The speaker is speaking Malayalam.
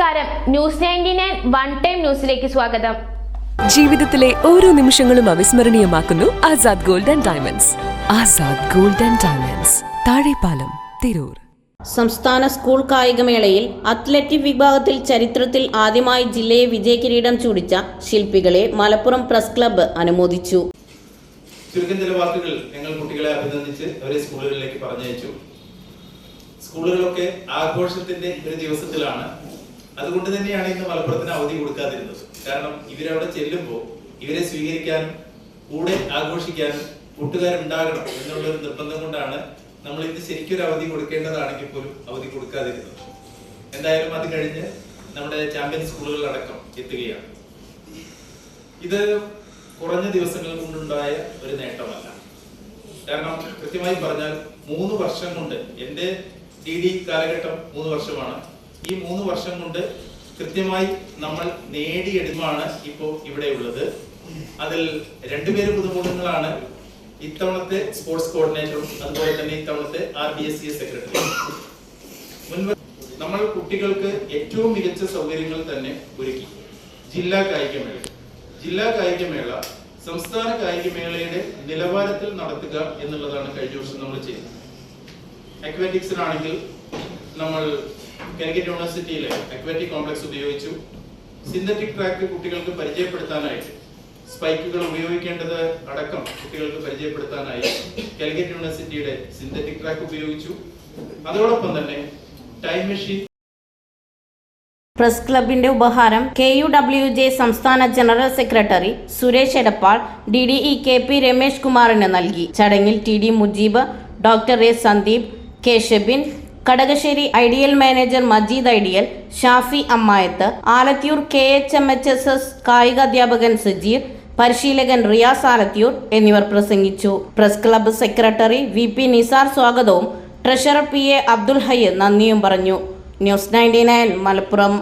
നമസ്കാരം, ന്യൂസ് 99 വൺ ടൈം ന്യൂസിലേക്ക് സ്വാഗതം. ജീവിതത്തിലെ ഓരോ നിമിഷങ്ങളും അവിസ്മരണീയമാക്കുന്നു Azad gold and diamonds. Azad gold and diamonds, Thazhepalam, Tirur. സംസ്ഥാന സ്കൂൾ കായികമേളയിൽ അത്ലറ്റിക് വിഭാഗത്തിൽ ചരിത്രത്തിൽ ആദ്യമായി ജില്ലയെ വിജയകിരീടം ചൂടിച്ച ശില്പികളെ മലപ്പുറം പ്രസ് ക്ലബ്ബ് അനുമോദിച്ചു. ചുരുക്കം ചില വാക്കുകൾ ഞങ്ങൾ കുട്ടികളെ അഭിനന്ദിച്ച് അവരെ സ്കൂളുകളിലേക്ക് പറഞ്ഞയച്ചു. സ്കൂളുകളൊക്കെ ആഘോഷത്തിന്റെ ഒരു ദിവസത്തിലാണ്. അതുകൊണ്ട് തന്നെയാണ് ഇന്ന് മലപ്പുറത്തിന് അവധി കൊടുക്കാതിരുന്നത്. കാരണം ഇവരവിടെ ചെല്ലുമ്പോൾ ഇവരെ സ്വീകരിക്കാനും കൂടെ ആഘോഷിക്കാനും കൂട്ടുകാരുണ്ടാകണം എന്നുള്ളൊരു നിർബന്ധം കൊണ്ടാണ് നമ്മൾ ഇന്ന് ശരിക്കൊരു അവധി കൊടുക്കേണ്ടതാണെങ്കിൽ പോലും അവധി കൊടുക്കാതിരുന്നത്. എന്തായാലും അത് കഴിഞ്ഞ് നമ്മുടെ ചാമ്പ്യൻ സ്കൂളുകളടക്കം എത്തുകയാണ്. ഇത് കുറഞ്ഞ ദിവസങ്ങൾ കൊണ്ടുണ്ടായ ഒരു നേട്ടമല്ല. കാരണം കൃത്യമായി പറഞ്ഞാൽ 3 വർഷം കൊണ്ട്, എൻ്റെ DD കാലഘട്ടം 3 വർഷമാണ്. ഈ 3 വർഷം കൊണ്ട് കൃത്യമായി നമ്മൾ നേടിയെടുക്കുകയാണ് ഇപ്പോൾ ഇവിടെ ഉള്ളത്. അതിൽ 2 പേര് പുതുമുഖങ്ങളാണ്. ഇത്തവണത്തെ സ്പോർട്സ് കോർഡിനേറ്ററും അതുപോലെ തന്നെ ഇത്തവണത്തെ RBSCA സെക്രട്ടറി. മുൻപ് നമ്മൾ കുട്ടികൾക്ക് ഏറ്റവും മികച്ച സൗകര്യങ്ങൾ തന്നെ ഒരുക്കി. ജില്ലാ കായികമേള സംസ്ഥാന കായികമേളയുടെ നിലവാരത്തിൽ നടത്തുക എന്നുള്ളതാണ് കഴിഞ്ഞ വർഷം നമ്മൾ ചെയ്തത്. അക്വാറ്റിക്സിനാണെങ്കിൽ നമ്മൾ കാലിക്കറ്റ് യൂണിവേഴ്സിറ്റിയിലെ അക്വാറ്റിക് കോംപ്ലക്സ് ഉപയോഗിച്ചു. സിന്തറ്റിക് ട്രാക്ക് കുട്ടികൾക്ക് പരിചയപ്പെടുത്താനായിട്ട്, സ്പൈക്കുകൾ ഉപയോഗിക്കേണ്ടത് അടക്കം കുട്ടികൾക്ക് പരിചയപ്പെടുത്താനായി കാലിക്കറ്റ് യൂണിവേഴ്സിറ്റിയുടെ സിന്തറ്റിക് ട്രാക്ക് ഉപയോഗിച്ചു. അതോടൊപ്പം തന്നെ ടൈം മെഷീൻ. പ്രസ് ക്ലബിന്റെ ഉപഹാരം KUWJ സംസ്ഥാന general secretary Suresh Edappal DDE KP Ramesh കുമാറിന് നൽകി. ചടങ്ങിൽ TD Mujeeb, doctor A Sandeep, K Shebin, Kadakassery ideal manager Majeed ideal, Shafi Ammayath, Alathiyur KHMHSS കായിക അധ്യാപകൻ സജീർ, പരിശീലകൻ റിയാസ് ആലത്തിയൂർ എന്നിവർ പ്രസംഗിച്ചു. Press club secretary VP Nisar സ്വാഗതവും ട്രഷറർ PA അബ്ദുൽ ഹയ്യ് നന്ദിയും പറഞ്ഞു. ന്യൂസ് 99 മലപ്പുറം.